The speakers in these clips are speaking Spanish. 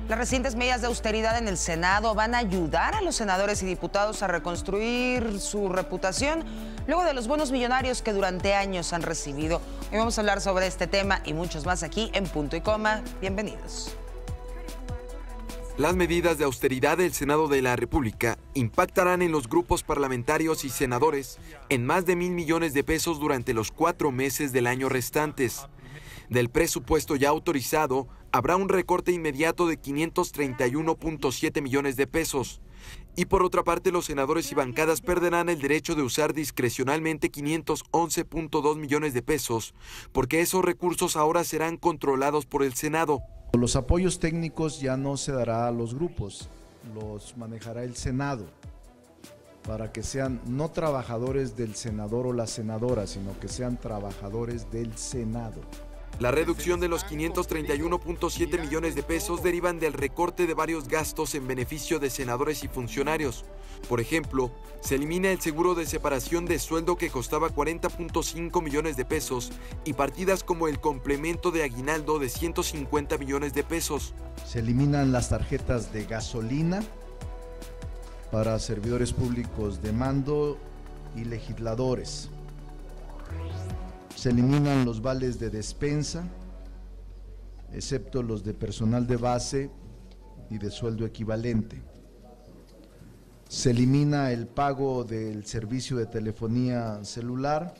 Las recientes medidas de austeridad en el Senado van a ayudar a los senadores y diputados a reconstruir su reputación luego de los bonos millonarios que durante años han recibido. Hoy vamos a hablar sobre este tema y muchos más aquí en Punto y Coma. Bienvenidos. Las medidas de austeridad del Senado de la República impactarán en los grupos parlamentarios y senadores en más de 1,000 millones de pesos durante los 4 meses del año restantes. Del presupuesto ya autorizado, habrá un recorte inmediato de 531.7 millones de pesos. Y por otra parte, los senadores y bancadas perderán el derecho de usar discrecionalmente 511.2 millones de pesos, porque esos recursos ahora serán controlados por el Senado. Los apoyos técnicos ya no se dará a los grupos, los manejará el Senado, para que sean no trabajadores del senador o la senadora, sino que sean trabajadores del Senado. La reducción de los 531.7 millones de pesos derivan del recorte de varios gastos en beneficio de senadores y funcionarios. Por ejemplo, se elimina el seguro de separación de sueldo que costaba 40.5 millones de pesos y partidas como el complemento de aguinaldo de 150 millones de pesos. Se eliminan las tarjetas de gasolina para servidores públicos de mando y legisladores. Se eliminan los vales de despensa, excepto los de personal de base y de sueldo equivalente. Se elimina el pago del servicio de telefonía celular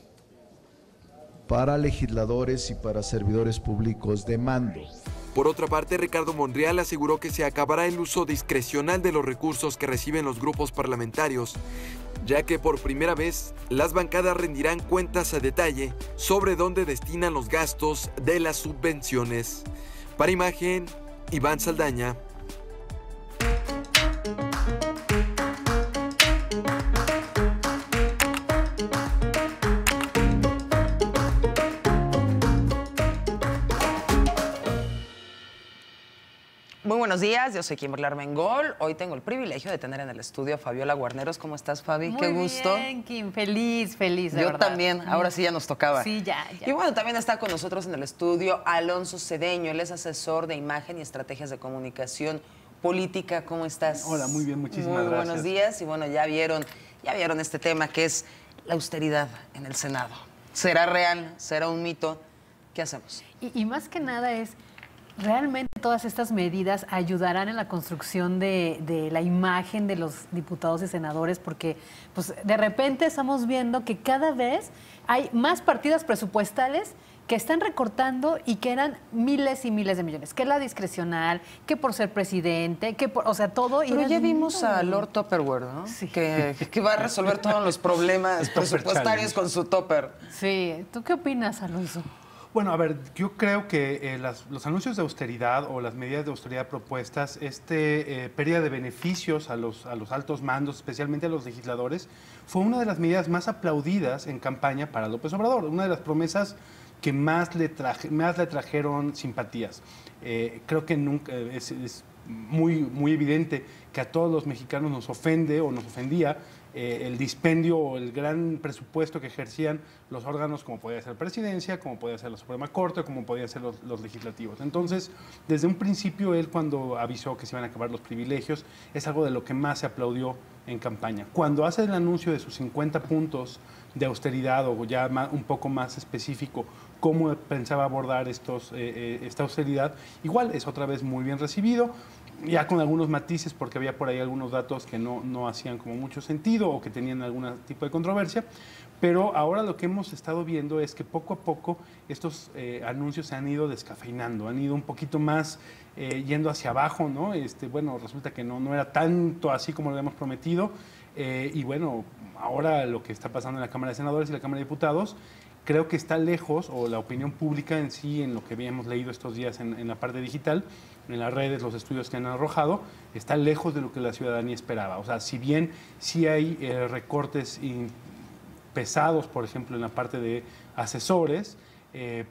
para legisladores y para servidores públicos de mando. Por otra parte, Ricardo Monreal aseguró que se acabará el uso discrecional de los recursos que reciben los grupos parlamentarios, ya que por primera vez las bancadas rendirán cuentas a detalle sobre dónde destinan los gastos de las subvenciones. Para Imagen, Iván Saldaña. Muy buenos días, yo soy Kimberly Armengol. Hoy tengo el privilegio de tener en el estudio a Fabiola Guarneros. ¿Cómo estás, Fabi? Muy Qué gusto. bien, Kim, feliz, de yo verdad. también, ahora sí ya nos tocaba. Sí, ya. Y bueno, también está con nosotros en el estudio Alonso Cedeño. Él es asesor de imagen y estrategias de comunicación política. ¿Cómo estás? Hola, muy bien, muchísimas gracias. Muy buenos días. Y bueno, ya vieron este tema que es la austeridad en el Senado. ¿Será real? ¿Será un mito? ¿Qué hacemos? Y más que nada es, ¿realmente todas estas medidas ayudarán en la construcción de la imagen de los diputados y senadores? Porque pues, de repente estamos viendo que cada vez hay más partidas presupuestales que están recortando y que eran miles y miles de millones. Que la discrecional, que por ser presidente, que por, o sea, todo. Pero ya vimos a Lord Tupperware, ¿no? Sí. Que va a resolver todos los problemas presupuestarios con su topper. Sí. ¿Tú qué opinas, Alonso? Bueno, a ver, yo creo que los anuncios de austeridad o las medidas de austeridad propuestas, pérdida de beneficios a los altos mandos, especialmente a los legisladores, fue una de las medidas más aplaudidas en campaña para López Obrador, una de las promesas que más le trajeron simpatías. Creo que nunca es muy evidente que a todos los mexicanos nos ofende o nos ofendía el dispendio o el gran presupuesto que ejercían los órganos como podía ser Presidencia, como podía ser la Suprema Corte, como podían ser los legislativos. Entonces, desde un principio, él cuando avisó que se iban a acabar los privilegios, es algo de lo que más se aplaudió en campaña. Cuando hace el anuncio de sus 50 puntos de austeridad o ya un poco más específico, cómo pensaba abordar esta austeridad, igual es otra vez muy bien recibido, ya con algunos matices porque había por ahí algunos datos que no hacían como mucho sentido o que tenían algún tipo de controversia, pero ahora lo que hemos estado viendo es que poco a poco estos anuncios se han ido descafeinando, han ido un poquito más yendo hacia abajo, ¿no? Bueno, resulta que no era tanto así como lo habíamos prometido y bueno, ahora lo que está pasando en la Cámara de Senadores y la Cámara de Diputados creo que está lejos, o la opinión pública en sí, en lo que habíamos leído estos días en la parte digital, en las redes, los estudios que han arrojado, está lejos de lo que la ciudadanía esperaba. O sea, si bien sí hay recortes pesados, por ejemplo, en la parte de asesores,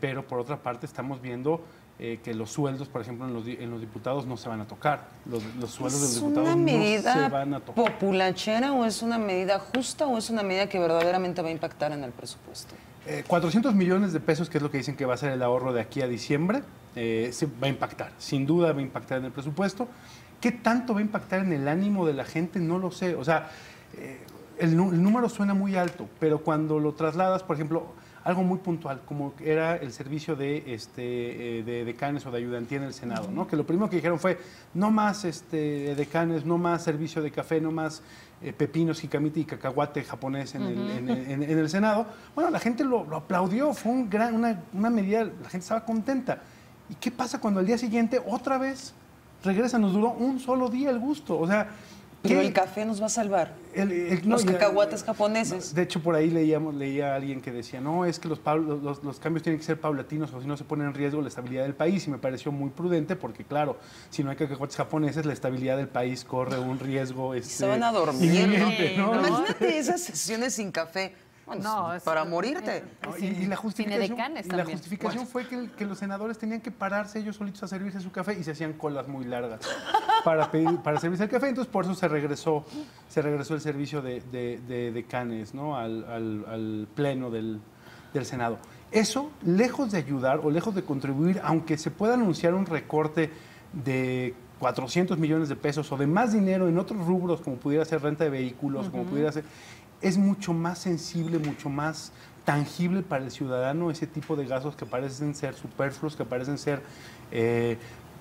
pero por otra parte estamos viendo que los sueldos, por ejemplo, en los diputados no se van a tocar. Los sueldos de los diputados no se van a tocar. ¿Es una medida populachera o es una medida justa o es una medida que verdaderamente va a impactar en el presupuesto? 400 millones de pesos, que es lo que dicen que va a ser el ahorro de aquí a diciembre, se va a impactar, sin duda va a impactar en el presupuesto. ¿Qué tanto va a impactar en el ánimo de la gente? No lo sé. O sea, el número suena muy alto, pero cuando lo trasladas, por ejemplo, algo muy puntual, como era el servicio de decanes o de ayudantía en el Senado, ¿no? Que lo primero que dijeron fue, no más decanes, no más servicio de café, no más pepinos, jicamite y cacahuate japonés en el Senado. Bueno, la gente lo aplaudió, fue una medida, la gente estaba contenta. ¿Y qué pasa cuando al día siguiente otra vez regresa? Nos duró un solo día el gusto, o sea... Pero el café nos va a salvar. Los cacahuates japoneses. De hecho, por ahí leía a alguien que decía, no, es que los cambios tienen que ser paulatinos o si no se pone en riesgo la estabilidad del país. Y me pareció muy prudente porque, claro, si no hay cacahuates japoneses, la estabilidad del país corre un riesgo se van a dormir, ¿no? Imagínate esas sesiones sin café. Bueno, no, para morirte. Y la justificación fue que los senadores tenían que pararse ellos solitos a servirse su café y se hacían colas muy largas para servirse el café. Entonces, por eso se regresó el servicio de decanes, ¿no? al pleno del Senado. Eso, lejos de ayudar o lejos de contribuir, aunque se pueda anunciar un recorte de 400 millones de pesos o de más dinero en otros rubros, como pudiera ser renta de vehículos, como pudiera ser... Es mucho más sensible, mucho más tangible para el ciudadano ese tipo de gastos que parecen ser superfluos, que parecen ser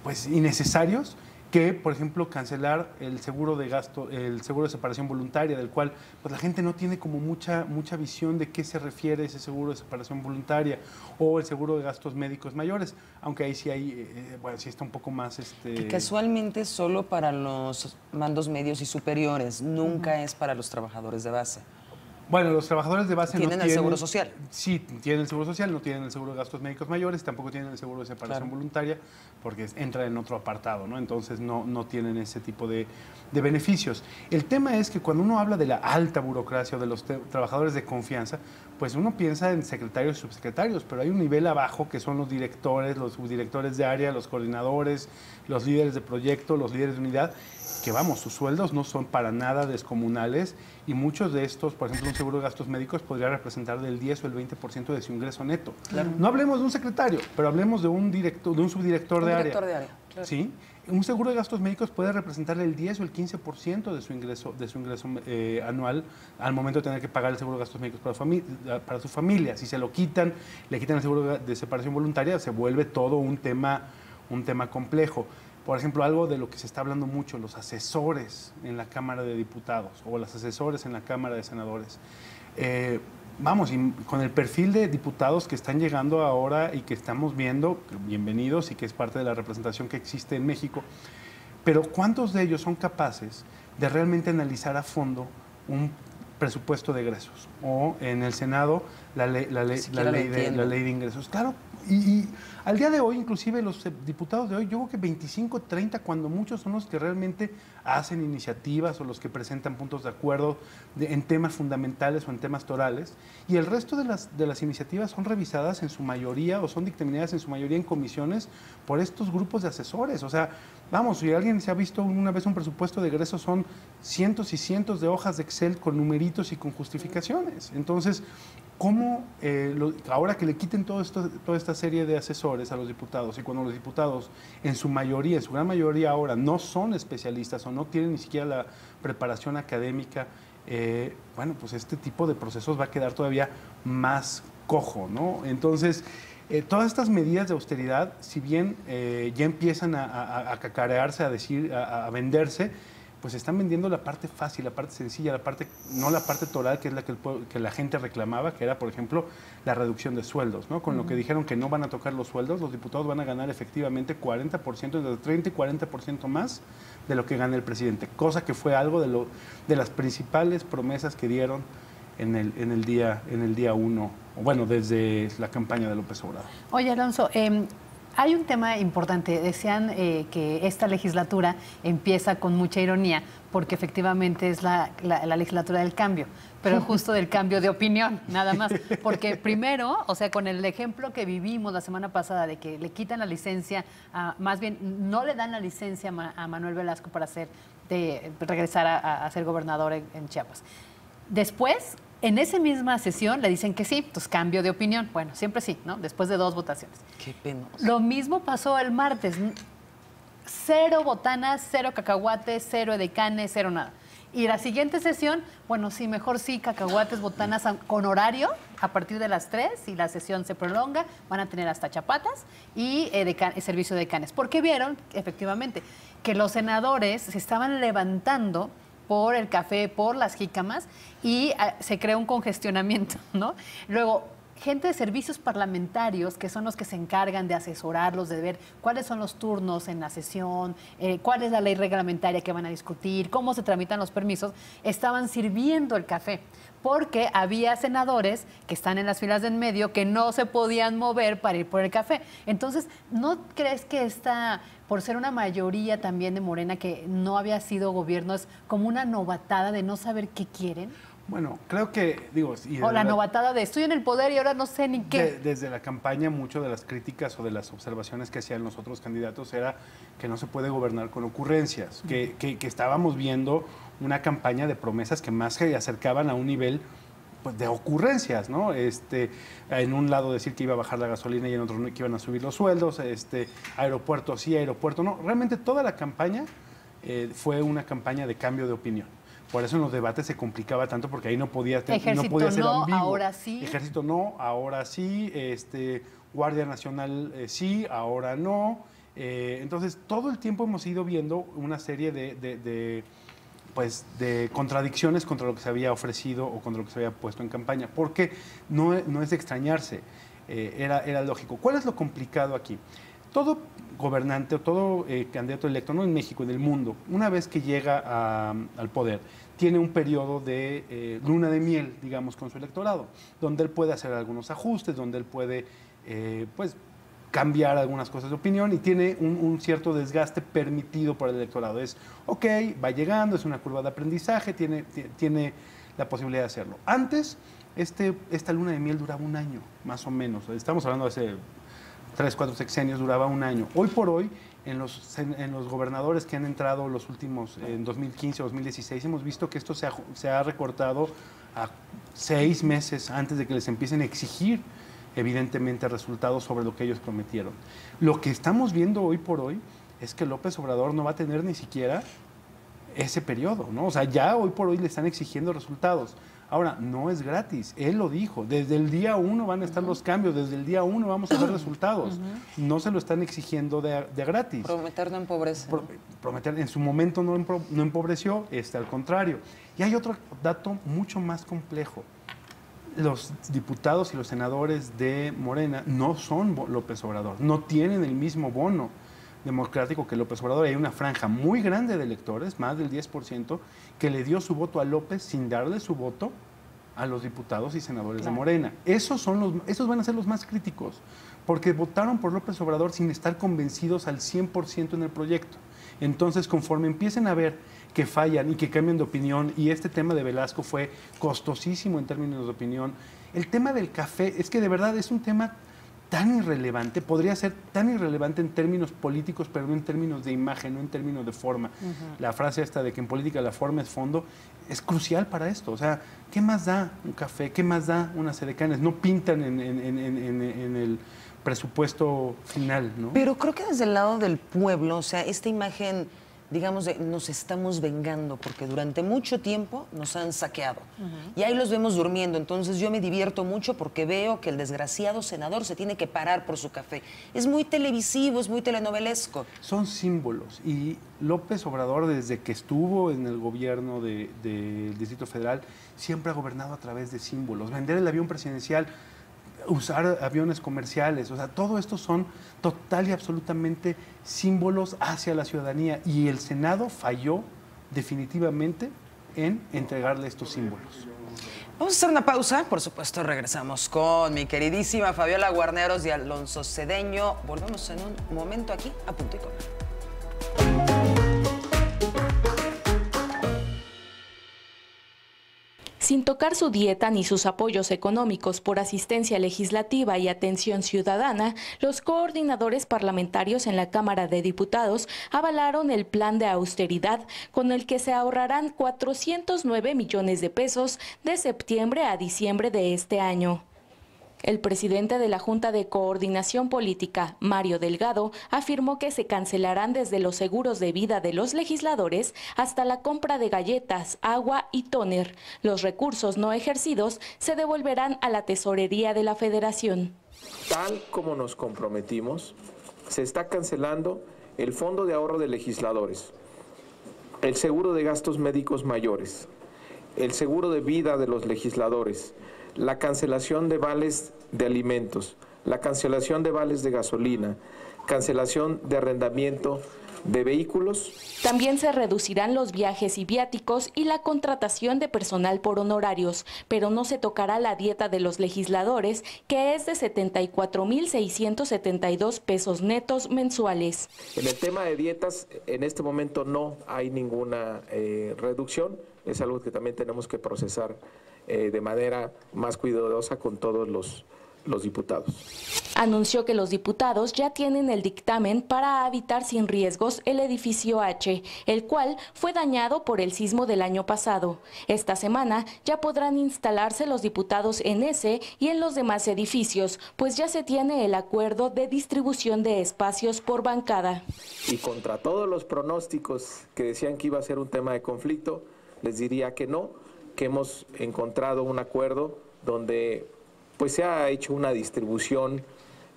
pues innecesarios, que, por ejemplo, cancelar el seguro de gasto, el seguro de separación voluntaria, del cual pues, la gente no tiene como mucha visión de qué se refiere ese seguro de separación voluntaria, o el seguro de gastos médicos mayores, aunque ahí sí hay, bueno, sí está un poco más... Que casualmente solo para los mandos medios y superiores, nunca es para los trabajadores de base. Bueno, los trabajadores de base ¿Tienen el seguro social? Sí, tienen el seguro social, no tienen el seguro de gastos médicos mayores, tampoco tienen el seguro de separación voluntaria, porque entra en otro apartado, ¿no? Entonces no tienen ese tipo de beneficios. El tema es que cuando uno habla de la alta burocracia o de los trabajadores de confianza, pues uno piensa en secretarios y subsecretarios, pero hay un nivel abajo que son los directores, los subdirectores de área, los coordinadores, los líderes de proyecto, los líderes de unidad, que vamos, sus sueldos no son para nada descomunales y muchos de estos, por ejemplo, un seguro de gastos médicos podría representar del 10 o el 20% de su ingreso neto. Claro. No hablemos de un secretario, pero hablemos de un subdirector de área. Claro. ¿Sí? Un seguro de gastos médicos puede representar el 10 o el 15% de su ingreso anual al momento de tener que pagar el seguro de gastos médicos para su familia. Si se lo quitan, le quitan el seguro de separación voluntaria, se vuelve todo un tema complejo. Por ejemplo, algo de lo que se está hablando mucho, los asesores en la Cámara de Diputados o los asesores en la Cámara de Senadores. Vamos, y con el perfil de diputados que están llegando ahora y que estamos viendo, bienvenidos y que es parte de la representación que existe en México, pero ¿cuántos de ellos son capaces de realmente analizar a fondo un presupuesto de egresos? O en el Senado, la ley de ingresos. Claro, y al día de hoy, inclusive los diputados de hoy, yo creo que 25, 30, cuando muchos son los que realmente hacen iniciativas o los que presentan puntos de acuerdo en temas fundamentales o en temas torales, y el resto de las iniciativas son revisadas en su mayoría o son dictaminadas en su mayoría en comisiones por estos grupos de asesores. O sea, vamos, si alguien se ha visto una vez un presupuesto de egresos, son cientos y cientos de hojas de Excel con numeritos y con justificaciones. Entonces, ¿cómo ahora que le quiten toda esta serie de asesores a los diputados y cuando los diputados en su mayoría, en su gran mayoría ahora no son especialistas o no tienen ni siquiera la preparación académica, bueno, pues este tipo de procesos va a quedar todavía más cojo, ¿no? Entonces, todas estas medidas de austeridad, si bien ya empiezan a cacarearse, a venderse, pues están vendiendo la parte fácil, la parte sencilla, no la parte toral, que es la que la gente reclamaba, que era, por ejemplo, la reducción de sueldos, ¿no? Con lo que dijeron que no van a tocar los sueldos, los diputados van a ganar efectivamente 40%, entre 30 y 40% más de lo que gana el presidente, cosa que fue algo de las principales promesas que dieron en el día 1, bueno, desde la campaña de López Obrador. Oye, Alonso, hay un tema importante. Decían que esta legislatura empieza con mucha ironía porque efectivamente es la legislatura del cambio, pero justo del cambio de opinión, nada más. Porque primero, o sea, con el ejemplo que vivimos la semana pasada de que le quitan la licencia, más bien no le dan la licencia a Manuel Velasco para regresar a ser gobernador en Chiapas. Después En esa misma sesión le dicen que sí, entonces cambio de opinión. Bueno, siempre sí, ¿no? Después de 2 votaciones. Qué penoso. Lo mismo pasó el martes. 0 botanas, 0 cacahuates, 0 edecanes, 0 nada. Y la siguiente sesión, bueno, sí, mejor sí, cacahuates, botanas con horario a partir de las 3 y la sesión se prolonga, van a tener hasta chapatas y servicio de canes. Porque vieron, efectivamente, que los senadores se estaban levantando por el café, por las jícamas y se crea un congestionamiento, ¿no? Luego, gente de servicios parlamentarios, que son los que se encargan de asesorarlos, de ver cuáles son los turnos en la sesión, cuál es la ley reglamentaria que van a discutir, cómo se tramitan los permisos, estaban sirviendo el café, porque había senadores que están en las filas de en medio que no se podían mover para ir por el café. Entonces, ¿no crees que por ser una mayoría también de Morena que no había sido gobierno, es como una novatada de no saber qué quieren? Bueno, creo que, digo... O la novatada de estoy en el poder y ahora no sé ni qué. Desde la campaña, mucho de las críticas o de las observaciones que hacían los otros candidatos era que no se puede gobernar con ocurrencias, que estábamos viendo una campaña de promesas que más se acercaban a un nivel pues, de ocurrencias, ¿no? En un lado decir que iba a bajar la gasolina y en otro que iban a subir los sueldos, aeropuerto sí, aeropuerto no. Realmente toda la campaña fue una campaña de cambio de opinión. Por eso en los debates se complicaba tanto porque ahí no podía ser ambiguo. Ahora sí. Ejército no, ahora sí. Guardia Nacional sí, ahora no. Entonces, todo el tiempo hemos ido viendo una serie de contradicciones contra lo que se había ofrecido o contra lo que se había puesto en campaña. Porque no es de extrañarse. Era lógico. ¿Cuál es lo complicado aquí? Todo gobernante o todo candidato electo, no en México, en el mundo, una vez que llega al poder, tiene un periodo de luna de miel, digamos, con su electorado, donde él puede hacer algunos ajustes, donde él puede, cambiar algunas cosas de opinión y tiene un cierto desgaste permitido por el electorado. Es, ok, va llegando, es una curva de aprendizaje, tiene la posibilidad de hacerlo. Antes, esta luna de miel duraba un año, más o menos. Estamos hablando de hace 3, 4 sexenios, duraba un año. Hoy por hoy, en los gobernadores que han entrado los últimos, en 2015 o 2016, hemos visto que esto se ha recortado a 6 meses antes de que les empiecen a exigir, evidentemente, resultados sobre lo que ellos prometieron. Lo que estamos viendo hoy por hoy es que López Obrador no va a tener ni siquiera ese periodo, ¿no? O sea, ya hoy por hoy le están exigiendo resultados. Ahora, no es gratis, él lo dijo, desde el día 1 van a estar los cambios, desde el día 1 vamos a ver resultados, no se lo están exigiendo de gratis. Prometer no empobrece. Prometer en su momento no empobreció, al contrario. Y hay otro dato mucho más complejo. Los diputados y los senadores de Morena no son López Obrador, no tienen el mismo bono democrático que López Obrador. Hay una franja muy grande de electores, más del 10%, que le dio su voto a López sin darle su voto a los diputados y senadores de Morena. Esos van a ser los más críticos, porque votaron por López Obrador sin estar convencidos al 100% en el proyecto. Entonces, conforme empiecen a ver que fallan y que cambian de opinión, y este tema de Velasco fue costosísimo en términos de opinión, el tema del café es que de verdad es un tema tan irrelevante, podría ser tan irrelevante en términos políticos, pero no en términos de imagen, no en términos de forma. La frase esta de que en política la forma es fondo, es crucial para esto. O sea, ¿qué más da un café? ¿Qué más da unas edecanes? No pintan en el presupuesto final, ¿no? Pero creo que desde el lado del pueblo, o sea, esta imagen, digamos, de nos estamos vengando porque durante mucho tiempo nos han saqueado. Y ahí los vemos durmiendo. Entonces yo me divierto mucho porque veo que el desgraciado senador se tiene que parar por su café. Es muy televisivo, es muy telenovelesco. Son símbolos. Y López Obrador, desde que estuvo en el gobierno del Distrito Federal, siempre ha gobernado a través de símbolos. Vender el avión presidencial, usar aviones comerciales, o sea, todo esto son total y absolutamente símbolos hacia la ciudadanía, y el Senado falló definitivamente en entregarle estos símbolos. Vamos a hacer una pausa, por supuesto regresamos con mi queridísima Fabiola Guarneros y Alonso Cedeño. Volvemos en un momento aquí a Punto y Coma. Sin tocar su dieta ni sus apoyos económicos por asistencia legislativa y atención ciudadana, los coordinadores parlamentarios en la Cámara de Diputados avalaron el plan de austeridad con el que se ahorrarán 409 millones de pesos de septiembre a diciembre de este año. El presidente de la Junta de Coordinación Política, Mario Delgado, afirmó que se cancelarán desde los seguros de vida de los legisladores hasta la compra de galletas, agua y tóner. Los recursos no ejercidos se devolverán a la tesorería de la Federación. Tal como nos comprometimos, se está cancelando el Fondo de Ahorro de Legisladores, el seguro de gastos médicos mayores, el seguro de vida de los legisladores, la cancelación de vales de alimentos, la cancelación de vales de gasolina, cancelación de arrendamiento de vehículos. También se reducirán los viajes y viáticos y la contratación de personal por honorarios, pero no se tocará la dieta de los legisladores, que es de 74,672 pesos netos mensuales. En el tema de dietas, en este momento no hay ninguna reducción, es algo que también tenemos que procesar de manera más cuidadosa con todos los diputados. Anunció que los diputados ya tienen el dictamen para habitar sin riesgos el edificio H, el cual fue dañado por el sismo del año pasado. Esta semana ya podrán instalarse los diputados en ese y en los demás edificios, pues ya se tiene el acuerdo de distribución de espacios por bancada. Y contra todos los pronósticos que decían que iba a ser un tema de conflicto, les diría que no, que hemos encontrado un acuerdo donde pues se ha hecho una distribución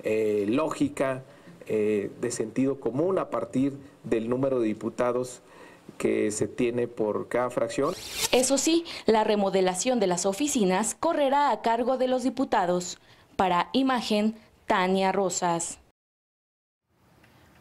lógica, de sentido común a partir del número de diputados que se tiene por cada fracción. Eso sí, la remodelación de las oficinas correrá a cargo de los diputados. Para Imagen, Tania Rosas.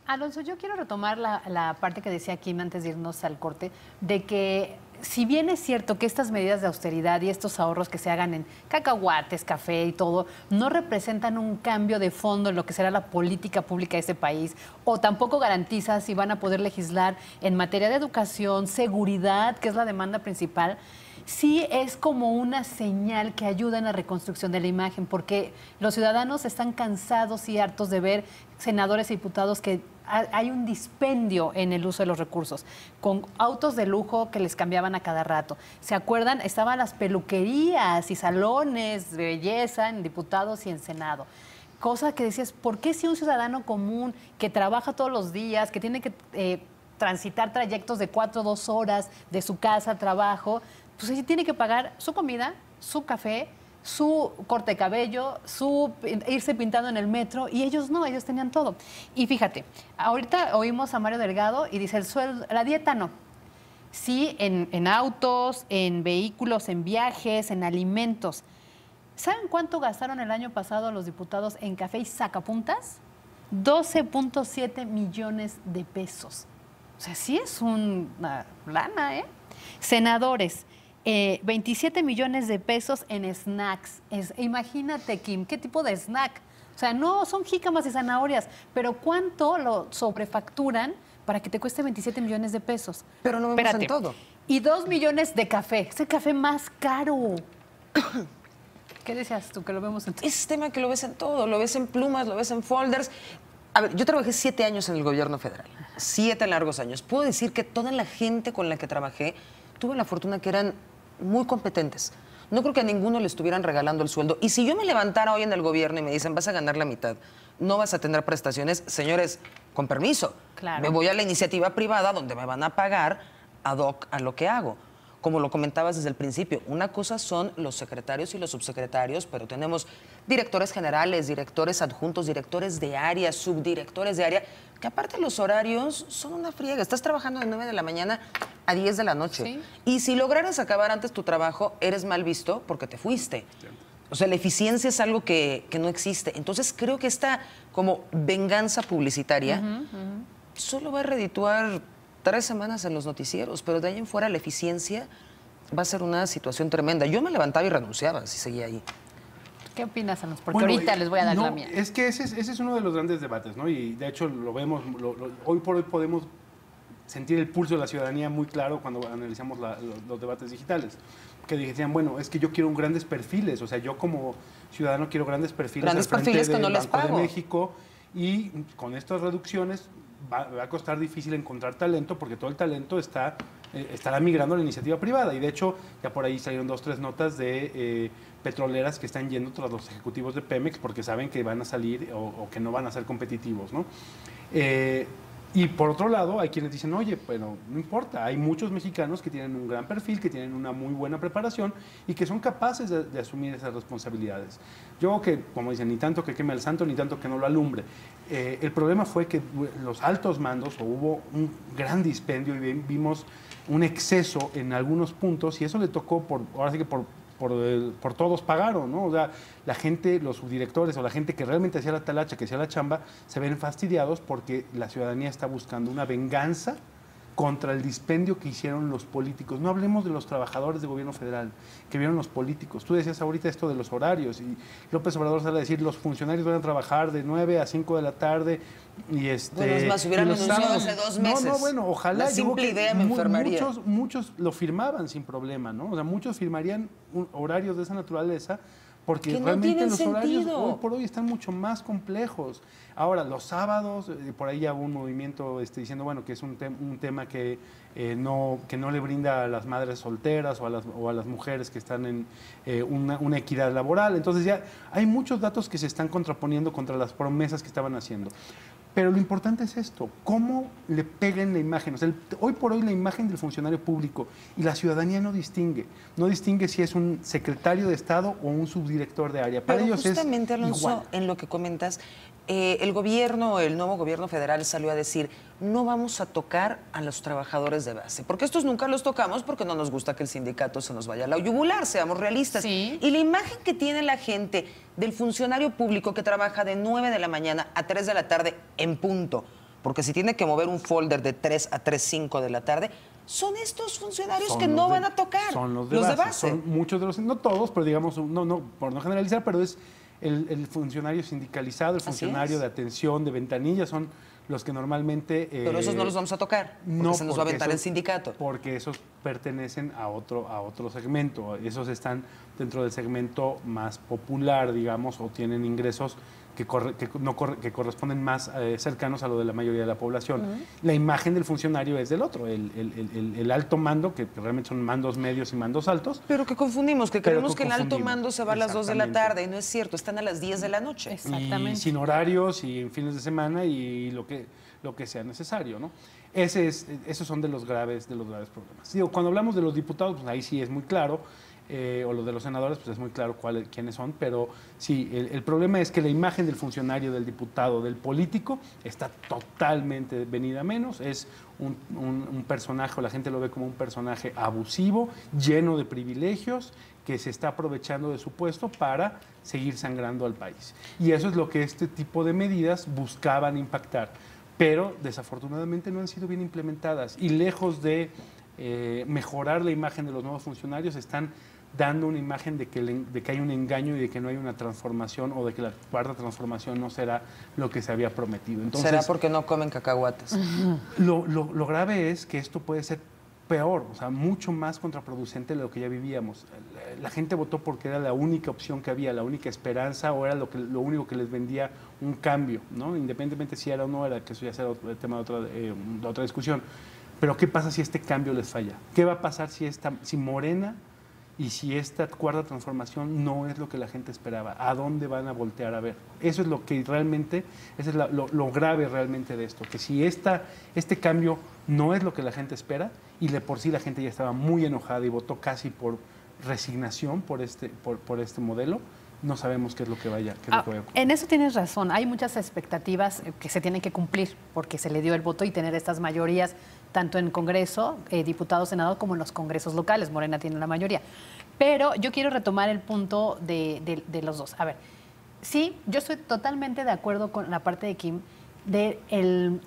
Alonso, yo quiero retomar la parte que decía Kim antes de irnos al corte, de que si bien es cierto que estas medidas de austeridad y estos ahorros que se hagan en cacahuates, café y todo, no representan un cambio de fondo en lo que será la política pública de este país, o tampoco garantiza si van a poder legislar en materia de educación, seguridad, que es la demanda principal, sí es como una señal que ayuda en la reconstrucción de la imagen, porque los ciudadanos están cansados y hartos de ver senadores y diputados que hay un dispendio en el uso de los recursos, con autos de lujo que les cambiaban a cada rato. ¿Se acuerdan? Estaban las peluquerías y salones de belleza en diputados y en Senado. Cosa que decías, ¿por qué si un ciudadano común que trabaja todos los días, que tiene que transitar trayectos de 4 o 2 horas de su casa al trabajo, pues ella tiene que pagar su comida, su café, su corte de cabello, su irse pintando en el metro, y ellos no, ellos tenían todo. Y fíjate, ahorita oímos a Mario Delgado y dice el sueldo, la dieta no. Sí, en autos, en vehículos, en viajes, en alimentos. ¿Saben cuánto gastaron el año pasado los diputados en café y sacapuntas? 12.7 millones de pesos. O sea, sí es una lana, ¿eh? Senadores, 27 millones de pesos en snacks. Imagínate, Kim, ¿qué tipo de snack? O sea, no son jícamas y zanahorias, pero ¿cuánto lo sobrefacturan para que te cueste 27 millones de pesos? Pero no vemos en todo. Y 2 millones de café. Es el café más caro. ¿Qué decías tú que lo vemos en todo? Ese tema que lo ves en todo, lo ves en plumas, lo ves en folders. A ver, yo trabajé 7 años en el gobierno federal, 7 largos años. Puedo decir que toda la gente con la que trabajé tuve la fortuna que eran muy competentes. No creo que a ninguno le estuvieran regalando el sueldo. Y si yo me levantara hoy en el gobierno y me dicen, vas a ganar la mitad, no vas a tener prestaciones, señores, con permiso. Claro. Me voy a la iniciativa privada donde me van a pagar ad hoc a lo que hago. Como lo comentabas desde el principio, una cosa son los secretarios y los subsecretarios, pero tenemos directores generales, directores adjuntos, directores de área, subdirectores de área, que aparte los horarios son una friega. Estás trabajando de 9 de la mañana a 10 de la noche. Sí. Y si lograras acabar antes tu trabajo, eres mal visto porque te fuiste. O sea, la eficiencia es algo que no existe. Entonces creo que esta como venganza publicitaria solo va a redituar 3 semanas en los noticieros, pero de ahí en fuera la eficiencia va a ser una situación tremenda. Yo me levantaba y renunciaba si seguía ahí. ¿Qué opinas, Alonso? Porque ahorita les voy a dar la mía. Es que ese es uno de los grandes debates, ¿no? Y de hecho lo vemos, hoy por hoy podemos sentir el pulso de la ciudadanía muy claro cuando analizamos los debates digitales. Que decían, bueno, es que yo quiero grandes perfiles, o sea, yo como ciudadano quiero grandes perfiles. Grandes perfiles que no les Banco pago. de México, y con estas reducciones va a costar difícil encontrar talento porque todo el talento estará migrando a la iniciativa privada. Y de hecho, ya por ahí salieron 2 o 3 notas de petroleras que están yendo tras los ejecutivos de Pemex porque saben que van a salir o que no van a ser competitivos, ¿no? Y por otro lado, hay quienes dicen, oye, bueno, no importa, hay muchos mexicanos que tienen un gran perfil, que tienen una muy buena preparación y que son capaces de asumir esas responsabilidades. Yo que, como dicen, ni tanto que queme al santo, ni tanto que no lo alumbre. El problema fue que los altos mandos, hubo un gran dispendio y vimos un exceso en algunos puntos y eso le tocó, ahora sí que por todos pagaron, ¿no? O sea, la gente, los subdirectores o la gente que realmente hacía la talacha, que hacía la chamba, se ven fastidiados porque la ciudadanía está buscando una venganza contra el dispendio que hicieron los políticos. No hablemos de los trabajadores de gobierno federal, que vieron los políticos. Tú decías ahorita esto de los horarios y López Obrador sale a decir los funcionarios van a trabajar de 9 a 5 de la tarde y Bueno, es más, hubieran anunciado hace 2 meses. No, bueno, ojalá. La simple idea me enfermaría. Muchos lo firmaban sin problema, ¿no? O sea, muchos firmarían horarios de esa naturaleza porque que no realmente los sentido. horarios hoy por hoy están mucho más complejos. Ahora, los sábados, por ahí ya hubo un movimiento diciendo, bueno, que es un tema que no le brinda a las madres solteras o a las mujeres que están en una equidad laboral. Entonces ya hay muchos datos que se están contraponiendo contra las promesas que estaban haciendo. Pero lo importante es esto, cómo le peguen la imagen. O sea, hoy por hoy la imagen del funcionario público y la ciudadanía no distingue si es un secretario de Estado o un subdirector de área. Para Pero ellos justamente, es Alonso, igual. en lo que comentas, el nuevo gobierno federal salió a decir, no vamos a tocar a los trabajadores de base, porque estos nunca los tocamos porque no nos gusta que el sindicato se nos vaya a la yugular, seamos realistas. Sí. Y la imagen que tiene la gente del funcionario público que trabaja de 9 de la mañana a 3 de la tarde en punto, porque si tiene que mover un folder de 3 a 3:05 de la tarde, son estos funcionarios que no van a tocar. Son los de base. Son muchos de los, no todos, pero digamos, no por no generalizar, pero es el funcionario sindicalizado, el funcionario de atención, de ventanilla, son los que normalmente... Pero esos no los vamos a tocar, porque se nos va a aventar el sindicato. Porque esos pertenecen a otro segmento. Esos están dentro del segmento más popular, digamos, o tienen ingresos que corresponden más cercanos a lo de la mayoría de la población. La imagen del funcionario es del otro, el alto mando, que realmente son mandos medios y mandos altos. Pero que confundimos, que creemos que el alto mando se va a las 2 de la tarde, y no es cierto, están a las 10 de la noche. Exactamente. Y sin horarios y en fines de semana y lo que sea necesario, ¿no? Esos son de los graves problemas. Digo, cuando hablamos de los diputados, pues ahí sí es muy claro. O lo de los senadores, pues es muy claro quiénes son, pero sí, el problema es que la imagen del funcionario, del diputado, del político, está totalmente venida a menos. Es un personaje, o la gente lo ve como un personaje abusivo, lleno de privilegios, que se está aprovechando de su puesto para seguir sangrando al país. Y eso es lo que este tipo de medidas buscaban impactar, pero desafortunadamente no han sido bien implementadas y lejos de mejorar la imagen de los nuevos funcionarios, están dando una imagen de que hay un engaño y de que no hay una transformación o de que la cuarta transformación no será lo que se había prometido. Entonces, ¿será porque no comen cacahuates? Lo grave es que esto puede ser peor, o sea, mucho más contraproducente de lo que ya vivíamos. La gente votó porque era la única opción que había, la única esperanza, o era lo único que les vendía un cambio, ¿no? Independientemente si era o no era, que eso ya será el tema de otra discusión. Pero ¿qué pasa si este cambio les falla? ¿Qué va a pasar si Morena y si esta cuarta transformación no es lo que la gente esperaba? ¿A dónde van a voltear a ver? Eso es lo que realmente, eso es lo grave realmente de esto, que si este cambio no es lo que la gente espera, y de por sí la gente ya estaba muy enojada y votó casi por resignación por este modelo, no sabemos qué es lo que vaya a ocurrir. En eso tienes razón. Hay muchas expectativas que se tienen que cumplir porque se le dio el voto y tener estas mayorías tanto en Congreso, diputados, senador, como en los congresos locales. Morena tiene la mayoría. Pero yo quiero retomar el punto de los dos. A ver, sí, yo estoy totalmente de acuerdo con la parte de Kim de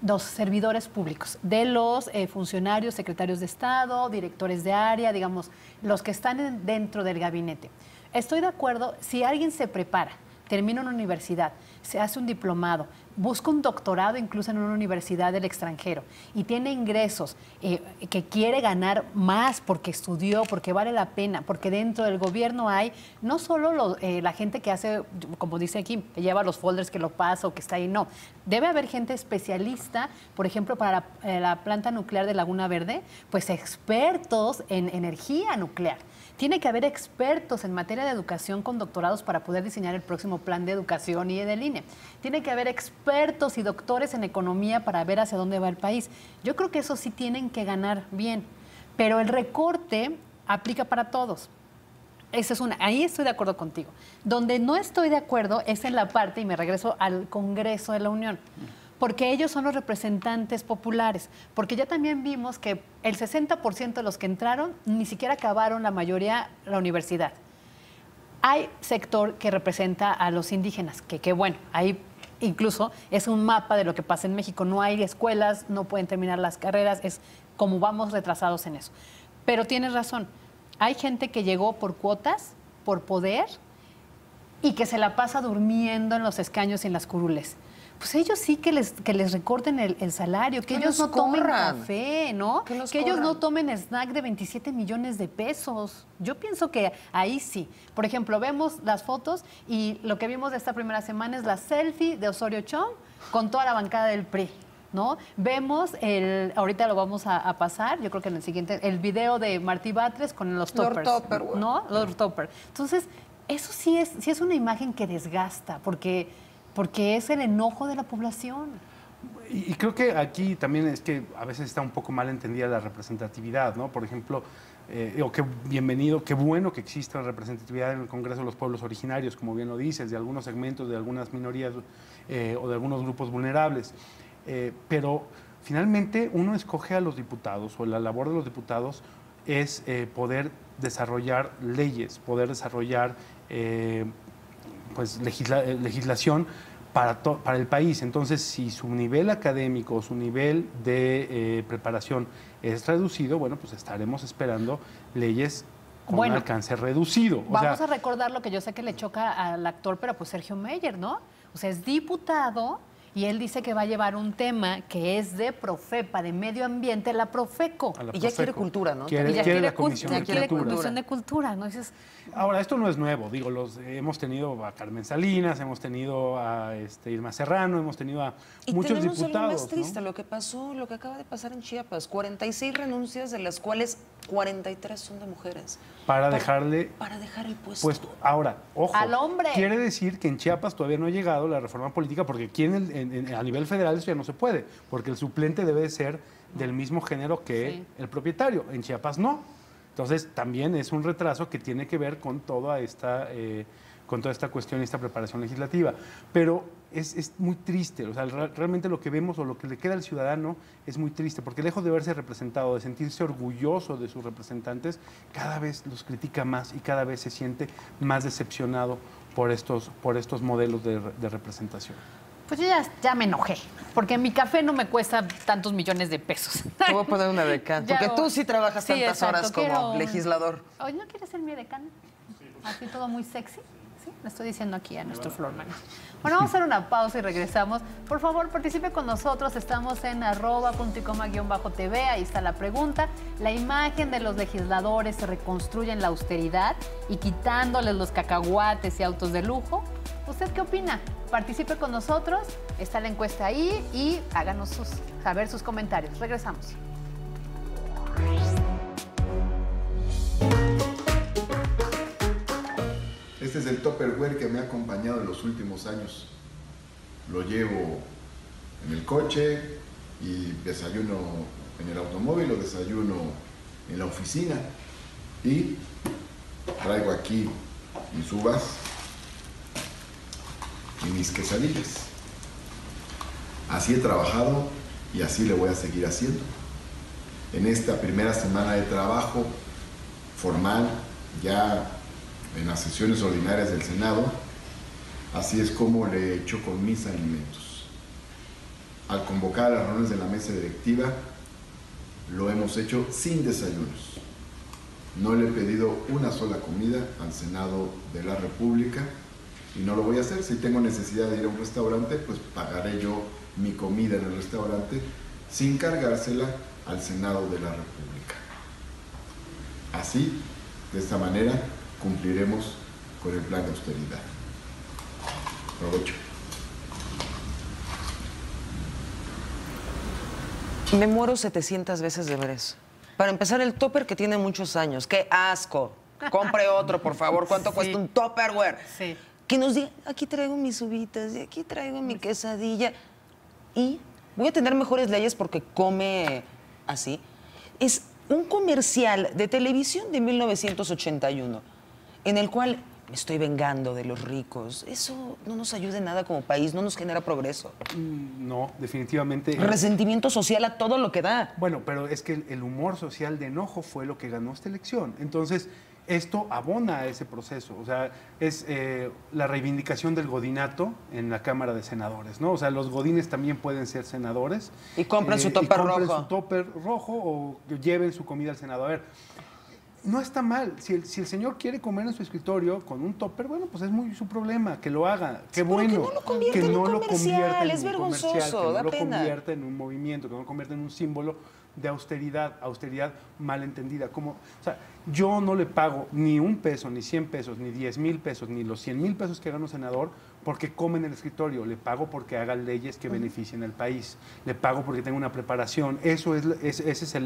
los servidores públicos, de los funcionarios, secretarios de Estado, directores de área, digamos, los que están dentro del gabinete. Estoy de acuerdo, si alguien se prepara, termina una universidad, se hace un diplomado, busca un doctorado incluso en una universidad del extranjero y tiene ingresos, que quiere ganar más porque estudió, porque vale la pena, porque dentro del gobierno hay no solo la gente que hace, como dice aquí, que lleva los folders, que lo pasa o que está ahí, no. Debe haber gente especialista, por ejemplo, para la planta nuclear de Laguna Verde, pues expertos en energía nuclear. Tiene que haber expertos en materia de educación con doctorados para poder diseñar el próximo plan de educación y del INE. Tiene que haber expertos y doctores en economía para ver hacia dónde va el país. Yo creo que eso sí tienen que ganar bien, pero el recorte aplica para todos. Esa es ahí estoy de acuerdo contigo. Donde no estoy de acuerdo es en la parte, y me regreso al Congreso de la Unión, porque ellos son los representantes populares, porque ya también vimos que el 60% de los que entraron ni siquiera acabaron la mayoría la universidad. Hay sector que representa a los indígenas, que bueno, ahí incluso es un mapa de lo que pasa en México. No hay escuelas, no pueden terminar las carreras, es como vamos retrasados en eso. Pero tienes razón, hay gente que llegó por cuotas, por poder, y que se la pasa durmiendo en los escaños y en las curules. Pues ellos sí que les recorten el salario, que ellos no tomen café, ¿no? Que ellos no tomen snack de 27 millones de pesos. Yo pienso que ahí sí. Por ejemplo, vemos las fotos y lo que vimos de esta primera semana es la selfie de Osorio Chong con toda la bancada del PRI, ¿no? Vemos ahorita lo vamos a pasar, yo creo que en el siguiente, el video de Martí Batres con los toppers, Lord Topper, ¿no? Lord Topper. Entonces, eso sí es una imagen que desgasta, porque es el enojo de la población. Y creo que aquí también es que a veces está un poco mal entendida la representatividad, ¿no? Por ejemplo, qué bienvenido, qué bueno que exista la representatividad en el Congreso de los Pueblos Originarios, como bien lo dices, de algunos segmentos, de algunas minorías o de algunos grupos vulnerables. Pero finalmente uno escoge a los diputados, o la labor de los diputados es poder desarrollar leyes, poder desarrollar pues legislación para el país. Entonces, si su nivel académico, su nivel de preparación es reducido, bueno, pues estaremos esperando leyes con un alcance reducido. Vamos a recordar lo que yo sé que le choca al actor, pero pues Sergio Meyer, ¿no? O sea, es diputado y él dice que va a llevar un tema que es de Profepa, de medio ambiente, la Profeco. Y ya quiere cultura, ¿no? Quiere la Comisión de Cultura, ¿no? Ahora, esto no es nuevo, digo, hemos tenido a Carmen Salinas, hemos tenido a Irma Serrano, hemos tenido a muchos diputados. Y tenemos lo más triste, ¿no? lo que acaba de pasar en Chiapas, 46 renuncias, de las cuales 43 son de mujeres. Para dejar el puesto. Ahora, ojo, al hombre. Quiere decir que en Chiapas todavía no ha llegado la reforma política, porque aquí a nivel federal eso ya no se puede, porque el suplente debe ser del mismo género que el propietario. En Chiapas no. Entonces, también es un retraso que tiene que ver con toda esta cuestión y esta preparación legislativa. Pero es muy triste, o sea, realmente lo que vemos o lo que le queda al ciudadano es muy triste, porque lejos de verse representado, de sentirse orgulloso de sus representantes, cada vez los critica más y cada vez se siente más decepcionado por estos modelos de representación. Pues yo ya me enojé, porque mi café no me cuesta tantos millones de pesos. Te voy a poner una decana, porque tú sí trabajas tantas horas como legislador. Oye, ¿no quieres ser mi decana? Así todo muy sexy. Sí, le estoy diciendo aquí a nuestro floor manager. Bueno, vamos a hacer una pausa y regresamos. Por favor, participe con nosotros. Estamos en @puntoycoma_tv. Ahí está la pregunta. La imagen de los legisladores se reconstruye en la austeridad y quitándoles los cacahuates y autos de lujo. ¿Usted qué opina? Participe con nosotros. Está la encuesta ahí y háganos saber sus comentarios. Regresamos. Este es el Tupperware que me ha acompañado en los últimos años. Lo llevo en el coche y desayuno en el automóvil o desayuno en la oficina. Y traigo aquí mis uvas y mis quesadillas. Así he trabajado y así le voy a seguir haciendo. En esta primera semana de trabajo formal, ya en las sesiones ordinarias del Senado, así es como le he hecho con mis alimentos. Al convocar a las reuniones de la mesa directiva, lo hemos hecho sin desayunos. No le he pedido una sola comida al Senado de la República y no lo voy a hacer. Si tengo necesidad de ir a un restaurante, pues pagaré yo mi comida en el restaurante sin cargársela al Senado de la República. Así, de esta manera, cumpliremos con el plan de austeridad. Provecho. Me muero 700 veces de ver eso. Para empezar, el topper que tiene muchos años. ¡Qué asco! Compre otro, por favor. ¿Cuánto cuesta un Tupperware? Sí. Que nos diga, aquí traigo mis uvitas, y aquí traigo mi quesadilla. Y voy a tener mejores leyes porque come así. Es un comercial de televisión de 1981, en el cual me estoy vengando de los ricos. Eso no nos ayuda en nada como país, no nos genera progreso. No, definitivamente. Resentimiento social a todo lo que da. Bueno, pero es que el humor social de enojo fue lo que ganó esta elección. Entonces, esto abona a ese proceso. O sea, es la reivindicación del godinato en la Cámara de Senadores, ¿no? O sea, los godines también pueden ser senadores. Y compren su topper rojo. Compren su topper rojo o lleven su comida al Senado. A ver, no está mal. Si el señor quiere comer en su escritorio con un topper, bueno, pues es muy su problema, que lo haga. Qué bueno. Que no lo convierta en un comercial, es vergonzoso, da pena. Que no lo pena. convierta en un movimiento, que no lo convierta en un símbolo de austeridad malentendida. O sea, yo no le pago ni un peso, ni 100 pesos, ni 10,000 pesos, ni los 100,000 pesos que gana un senador porque come en el escritorio. Le pago porque haga leyes que beneficien al país. Le pago porque tenga una preparación. Esa es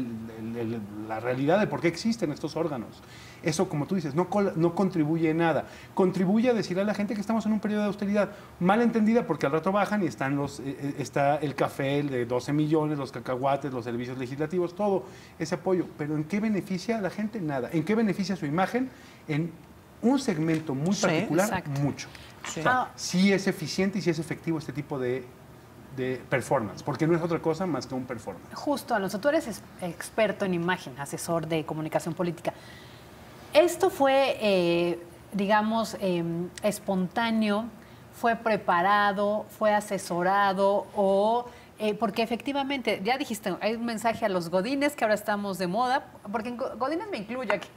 la realidad de por qué existen estos órganos. Eso, como tú dices, no contribuye en nada. Contribuye a decirle a la gente que estamos en un periodo de austeridad malentendida porque al rato bajan y está el café de 12 millones, los cacahuates, los servicios legislativos, todo ese apoyo. Pero ¿en qué beneficia a la gente? Nada. ¿En qué beneficia su imagen? En un segmento muy particular, exacto. mucho. Sí. O sea, sí es eficiente y sí es efectivo este tipo de performance, porque no es otra cosa más que un performance. Justo, Alonso, tú eres experto en imagen, asesor de comunicación política. Esto fue, digamos, espontáneo, fue preparado, fue asesorado o... porque efectivamente, ya dijiste, hay un mensaje a los godines que ahora estamos de moda, porque en godines me incluyo aquí,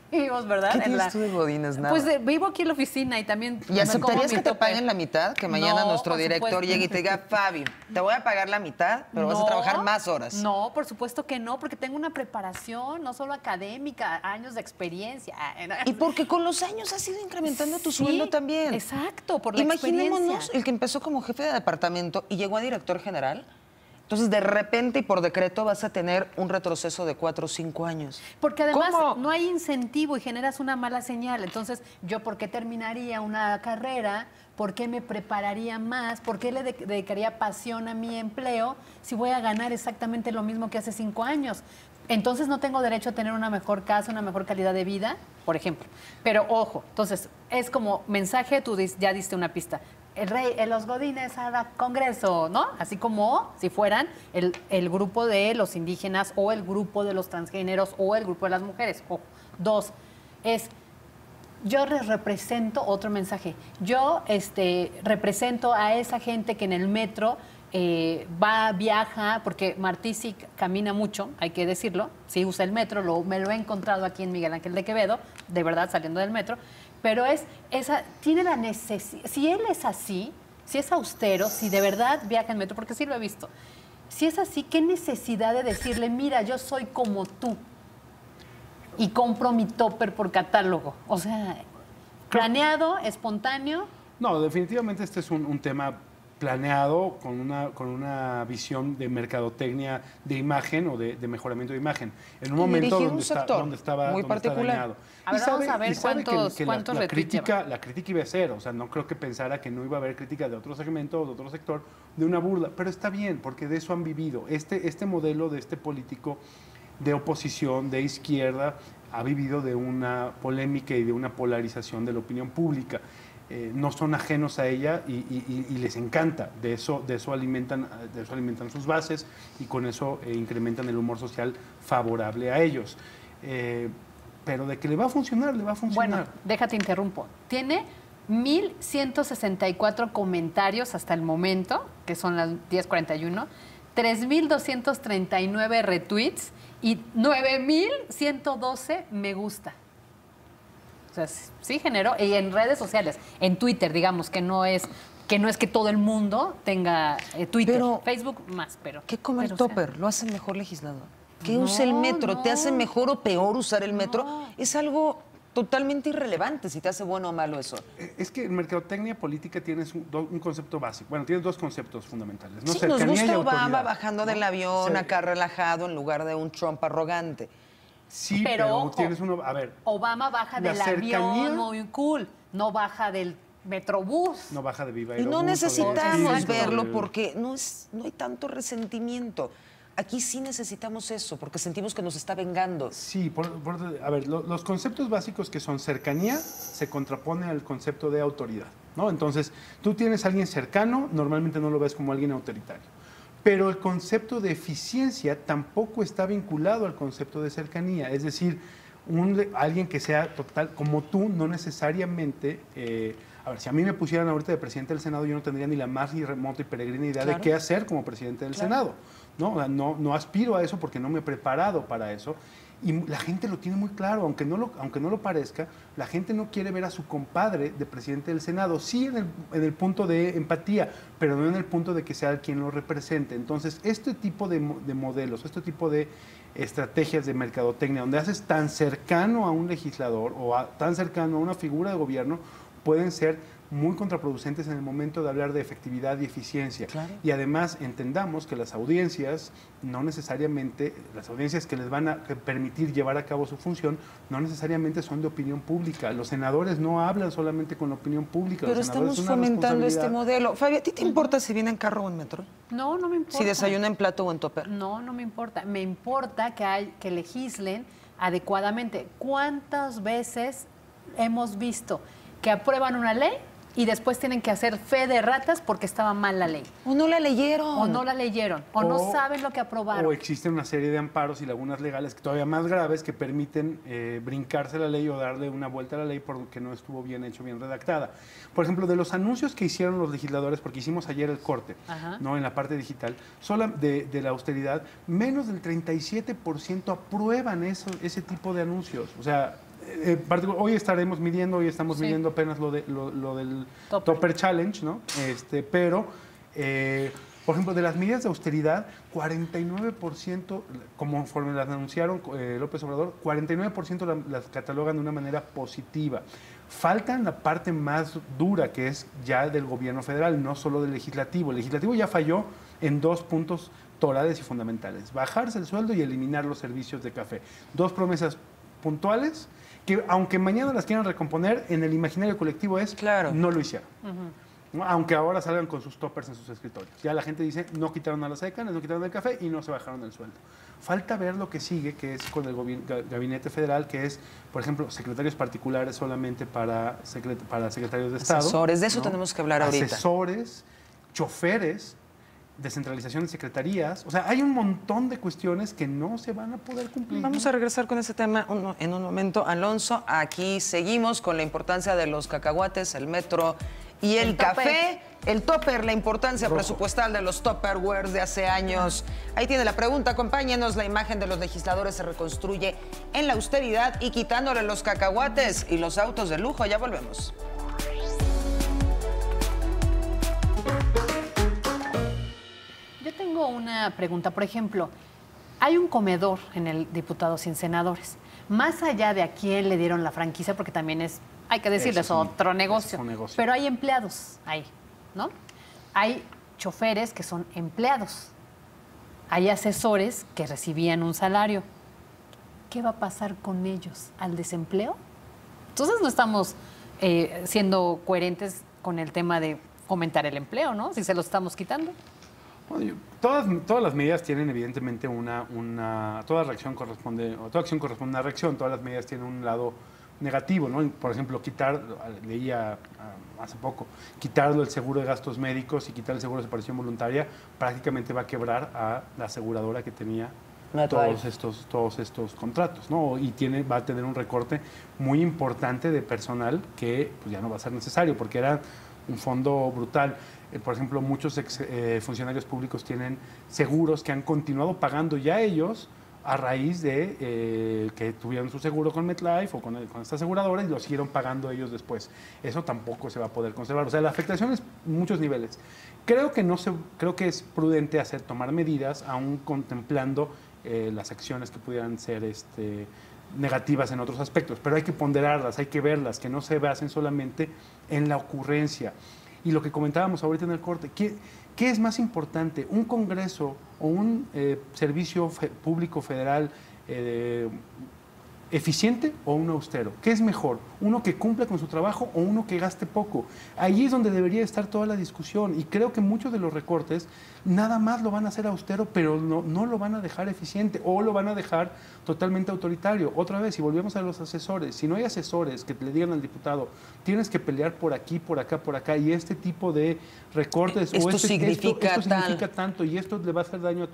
¿verdad? ¿Qué tienes tú de godines? Nada. Pues vivo aquí en la oficina y también... ¿Y aceptarías que te paguen la mitad? Que mañana No, nuestro por director supuesto. llegue y te diga, Fabi, te voy a pagar la mitad, pero vas a trabajar más horas. No, por supuesto que no, porque tengo una preparación, no solo académica, años de experiencia. Y porque con los años has ido incrementando tu Sí, sueldo también. Exacto, por la Imaginémonos experiencia. el que empezó como jefe de departamento y llegó a director general. Entonces, de repente y por decreto vas a tener un retroceso de 4 o 5 años. Porque además ¿Cómo? no hay incentivo y generas una mala señal. Entonces, ¿yo por qué terminaría una carrera? ¿Por qué me prepararía más? ¿Por qué le dedicaría pasión a mi empleo si voy a ganar exactamente lo mismo que hace 5 años? Entonces, ¿no tengo derecho a tener una mejor casa, una mejor calidad de vida? Por ejemplo. Pero, ojo, entonces, es como mensaje, tú ya diste una pista. El rey, los godines al Congreso, ¿no? Así como si fueran el grupo de los indígenas o el grupo de los transgéneros o el grupo de las mujeres. Ojo. 2, yo les represento, otro mensaje, yo represento a esa gente que en el metro viaja, porque Martí sí camina mucho, hay que decirlo, sí usa el metro, me lo he encontrado aquí en Miguel Ángel de Quevedo, de verdad, saliendo del metro, pero tiene la necesidad, si él es así, si es austero, si de verdad viaja en metro, porque sí lo he visto, si es así, ¿qué necesidad de decirle, mira, yo soy como tú y compro mi topper por catálogo? O sea, planeado, espontáneo. No, definitivamente este es un tema planeado con una visión de mercadotecnia de imagen o de mejoramiento de imagen. En un momento donde estaba dañado. A ver, vamos a ver cuántos la crítica iba a ser, o sea, no creo que pensara que no iba a haber crítica de otro segmento o de otro sector, de una burla, pero está bien, porque de eso han vivido. Este modelo de este político de oposición, de izquierda, ha vivido de una polémica y de una polarización de la opinión pública. No son ajenos a ella y les encanta. De eso alimentan sus bases y con eso incrementan el humor social favorable a ellos. Pero de que le va a funcionar, le va a funcionar. Bueno, déjate interrumpo. Tiene 1,164 comentarios hasta el momento, que son las 10:41, 3,239 retweets y 9,112 me gusta. sea, sí generó, y en redes sociales, en Twitter, digamos, que no es que todo el mundo tenga Twitter, Pero, Facebook más, pero... ¿Qué come el pero, o sea, topper? ¿Lo hace mejor legislador? ¿Qué No, usa el metro? no. ¿Te hace mejor o peor usar el metro? No. Es algo totalmente irrelevante si te hace bueno o malo eso. Es que en mercadotecnia política tienes un concepto básico. Bueno, tienes dos conceptos fundamentales, ¿no? Sí, nos Cercanía y gusta Obama autoridad, bajando ¿no? del avión, Sí. acá relajado, en lugar de un Trump arrogante. Sí, Pero, pero ojo, tienes uno... A ver, Obama baja la del cercanía- avión muy cool, no baja del metrobús. no baja de Viva Y no Aerobús o de necesitamos Espíritu, verlo de- porque no hay tanto resentimiento. Aquí sí necesitamos eso, porque sentimos que nos está vengando. Sí, a ver, los conceptos básicos que son cercanía se contrapone al concepto de autoridad, ¿no? Entonces, tú tienes a alguien cercano, normalmente no lo ves como alguien autoritario. Pero el concepto de eficiencia tampoco está vinculado al concepto de cercanía. Es decir, alguien que sea total, como tú, no necesariamente... a ver, si a mí me pusieran ahorita de presidente del Senado, yo no tendría ni la más remota y peregrina idea Claro. de qué hacer como presidente del Senado. ¿No? O sea, no aspiro a eso porque no me he preparado para eso. Y la gente lo tiene muy claro, aunque no lo parezca, la gente no quiere ver a su compadre de presidente del Senado, sí en el punto de empatía, pero no en el punto de que sea quien lo represente. Entonces, este tipo de modelos, este tipo de estrategias de mercadotecnia, donde haces tan cercano a un legislador o tan cercano a una figura de gobierno, pueden ser muy contraproducentes en el momento de hablar de efectividad y eficiencia. Claro. Y además entendamos que las audiencias, no necesariamente, las audiencias que les van a permitir llevar a cabo su función, no necesariamente son de opinión pública. Los senadores no hablan solamente con la opinión pública. Pero Los senadores estamos son una fomentando este responsabilidad. modelo. Fabi, ¿a ti te importa si viene en carro o en metro? No, no me importa. Si desayuna en plato o en topper. No, no me importa. Me importa que legislen adecuadamente. ¿Cuántas veces hemos visto que aprueban una ley y después tienen que hacer fe de ratas porque estaba mal la ley? O no la leyeron. O no la leyeron, o no O- saben lo que aprobaron. O existen una serie de amparos y lagunas legales que todavía más graves que permiten brincarse la ley o darle una vuelta a la ley porque no estuvo bien hecho, bien redactada. Por ejemplo, de los anuncios que hicieron los legisladores, porque hicimos ayer el corte, Ajá. ¿no? En la parte digital, de la austeridad, menos del 37% aprueban ese tipo de anuncios. O sea, hoy estamos Sí. midiendo apenas lo del Topper. Topper Challenge, ¿no? Pero, por ejemplo, de las medidas de austeridad, 49%, conforme las anunciaron López Obrador, 49% las catalogan de una manera positiva. Faltan la parte más dura, que es ya del gobierno federal, no solo del legislativo. El legislativo ya falló en 2 puntos torales y fundamentales: bajarse el sueldo y eliminar los servicios de café. 2 promesas puntuales que, aunque mañana las quieran recomponer, en el imaginario colectivo Claro. no lo hicieron. ¿No? Aunque ahora salgan con sus toppers en sus escritorios. Ya la gente dice, no quitaron a las ECAN, no quitaron el café y no se bajaron el sueldo. Falta ver lo que sigue, que es con el gabinete federal, que es, por ejemplo, secretarios particulares solamente para secretarios de Estado. Asesores, de eso ¿no? tenemos que hablar ahorita. Asesores, choferes, descentralización de secretarías. O sea, hay un montón de cuestiones que no se van a poder cumplir. Vamos a regresar con ese tema en un momento. Alonso, aquí seguimos con la importancia de los cacahuates, el metro y el café. El topper, la importancia presupuestal de los topperwares de hace años. Ahí tiene la pregunta. Acompáñenos. La imagen de los legisladores se reconstruye en la austeridad y quitándole los cacahuates y los autos de lujo. Ya volvemos. Yo tengo una pregunta. Por ejemplo, hay un comedor en el Diputados Sin Senadores. Más allá de a quién le dieron la franquicia, porque también es, hay que decirlo, es otro negocio. Pero hay empleados ahí, ¿no? Hay choferes que son empleados. Hay asesores que recibían un salario. ¿Qué va a pasar con ellos? ¿Al desempleo? Entonces no estamos siendo coherentes con el tema de fomentar el empleo, ¿no? Si se lo estamos quitando. Bueno, todas las medidas tienen evidentemente toda acción corresponde a una reacción, todas las medidas tienen un lado negativo, ¿no? Por ejemplo, leía hace poco, quitarlo el seguro de gastos médicos y quitar el seguro de separación voluntaria prácticamente va a quebrar a la aseguradora que tenía todos estos contratos, ¿no? Y va a tener un recorte muy importante de personal que pues, ya no va a ser necesario porque era un fondo brutal. Por ejemplo, muchos funcionarios públicos tienen seguros que han continuado pagando ya ellos a raíz de que tuvieron su seguro con MetLife o con esta aseguradora y lo siguieron pagando ellos después. Eso tampoco se va a poder conservar. O sea, la afectación es muchos niveles. Creo que es prudente tomar medidas, aún contemplando las acciones que pudieran ser negativas en otros aspectos, pero hay que ponderarlas, hay que verlas, que no se basen solamente en la ocurrencia. Y lo que comentábamos ahorita en el corte, ¿qué es más importante? ¿Un Congreso o un servicio público federal eficiente o uno austero? ¿Qué es mejor? ¿Uno que cumpla con su trabajo o uno que gaste poco? Ahí es donde debería estar toda la discusión y creo que muchos de los recortes nada más lo van a hacer austero, pero no lo van a dejar eficiente o lo van a dejar totalmente autoritario. Otra vez, si volvemos a los asesores, si no hay asesores que le digan al diputado, tienes que pelear por aquí, por acá, y este tipo de recortes esto significa tanto y esto le va a hacer daño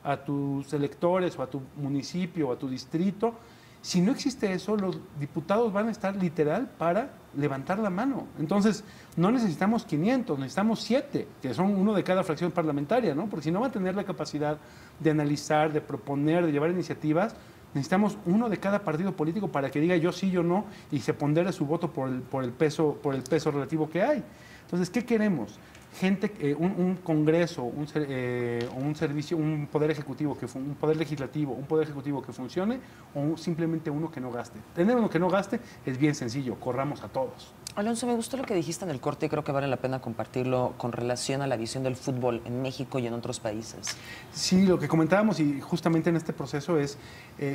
a tus electores o a tu municipio o a tu distrito. Si no existe eso, los diputados van a estar literal para levantar la mano. Entonces, no necesitamos 500, necesitamos 7, que son uno de cada fracción parlamentaria, ¿no? Porque si no va a tener la capacidad de analizar, de proponer, de llevar iniciativas, necesitamos uno de cada partido político para que diga yo sí, yo no, y se pondere su voto por el peso relativo que hay. Entonces, ¿qué queremos? Un Congreso, un servicio, un poder ejecutivo, un poder legislativo, un poder ejecutivo que funcione o simplemente uno que no gaste. Tener uno que no gaste es bien sencillo, corramos a todos. Alonso, me gustó lo que dijiste en el corte y creo que vale la pena compartirlo con relación a la visión del fútbol en México y en otros países. Sí, lo que comentábamos y justamente en este proceso es,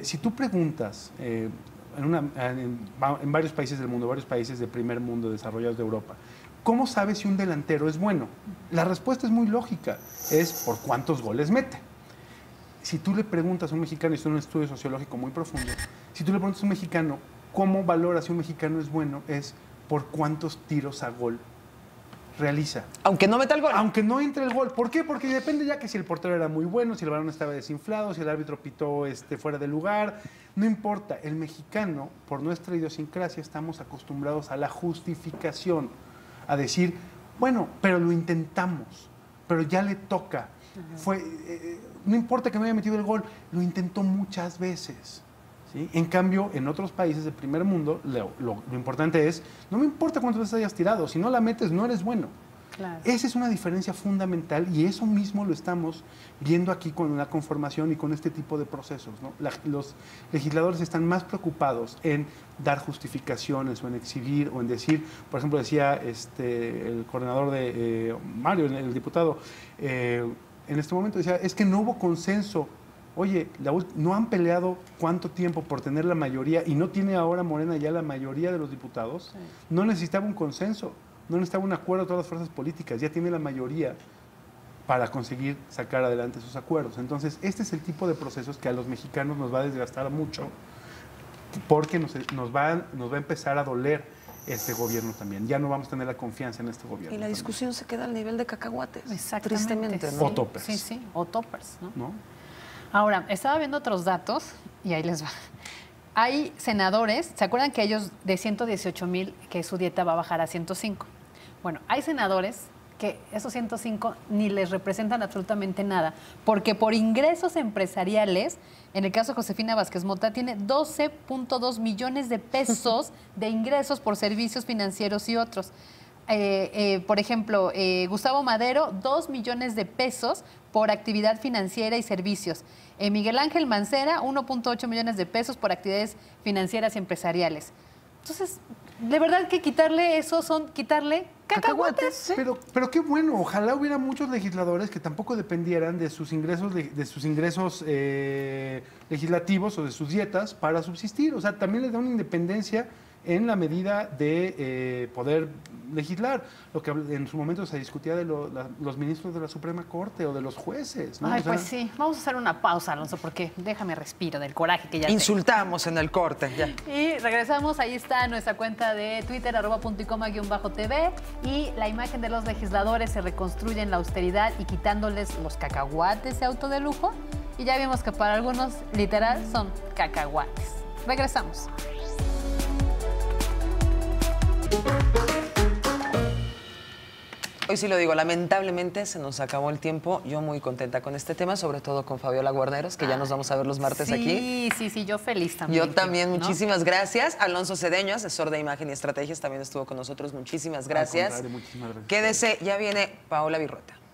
si tú preguntas en varios países del mundo, varios países de primer mundo desarrollados de Europa, ¿cómo sabes si un delantero es bueno? La respuesta es muy lógica, es por cuántos goles mete. Si tú le preguntas a un mexicano, y esto es un estudio sociológico muy profundo, si tú le preguntas a un mexicano cómo valora si un mexicano es bueno, es por cuántos tiros a gol realiza. Aunque no meta el gol. Aunque no entre el gol. ¿Por qué? Porque depende ya que si el portero era muy bueno, si el balón estaba desinflado, si el árbitro pitó fuera de lugar. No importa. El mexicano, por nuestra idiosincrasia, estamos acostumbrados a la justificación. A decir, bueno, pero lo intentamos, pero ya le toca. No importa que no haya metido el gol, lo intentó muchas veces. ¿Sí? En cambio, en otros países del primer mundo, lo importante es, no me importa cuántas veces hayas tirado, si no la metes, no eres bueno. Claro. Esa es una diferencia fundamental y eso mismo lo estamos viendo aquí con la conformación y con este tipo de procesos, ¿no? Los legisladores están más preocupados en dar justificaciones o en exhibir o en decir, por ejemplo, decía el coordinador de Mario, el diputado, en este momento decía, es que no hubo consenso. Oye, no han peleado cuánto tiempo por tener la mayoría y no tiene ahora Morena ya la mayoría de los diputados. Sí. No necesitaba un consenso. No necesitaba un acuerdo de todas las fuerzas políticas, ya tiene la mayoría para conseguir sacar adelante sus acuerdos. Entonces, este es el tipo de procesos que a los mexicanos nos va a desgastar mucho, porque nos va a empezar a doler este gobierno también. Ya no vamos a tener la confianza en este gobierno. Y la discusión se queda al nivel de cacahuates. Exactamente. Tristemente, ¿no? O toppers. Sí, o toppers, ¿no? Ahora, estaba viendo otros datos y ahí les va. Hay senadores, ¿se acuerdan que ellos de 118,000 que su dieta va a bajar a 105? Bueno, hay senadores que esos 105 ni les representan absolutamente nada, porque por ingresos empresariales, en el caso de Josefina Vázquez Mota, tiene 12.2 millones de pesos de ingresos por servicios financieros y otros. Por ejemplo, Gustavo Madero, 2 millones de pesos por actividad financiera y servicios. Miguel Ángel Mancera, 1.8 millones de pesos por actividades financieras y empresariales. Entonces, de verdad que quitarle eso son quitarle cacahuates. ¿Sí? Pero qué bueno, ojalá hubiera muchos legisladores que tampoco dependieran de sus ingresos, legislativos o de sus dietas para subsistir. O sea, también les da una independencia en la medida de poder legislar. Lo que en su momento se discutía de los ministros de la Suprema Corte o de los jueces, ¿no? Ay, pues sí. Vamos a hacer una pausa, Alonso, porque déjame respiro del coraje que ya insultamos tengo. En el corte, ya. Y regresamos, ahí está nuestra cuenta de Twitter, @puntoycoma_tv, y la imagen de los legisladores se reconstruye en la austeridad y quitándoles los cacahuates de auto de lujo. Y ya vimos que para algunos, literal, son cacahuates. Regresamos. Hoy sí lo digo, lamentablemente se nos acabó el tiempo. Yo muy contenta con este tema, sobre todo con Fabiola Guarneros, que ya nos vamos a ver los martes aquí. Sí, yo feliz también. Yo también, ¿no? muchísimas gracias. Alonso Cedeño, asesor de imagen y estrategias, también estuvo con nosotros. Muchísimas gracias. Muchísimas gracias. Quédese, ya viene Paola Virrueta.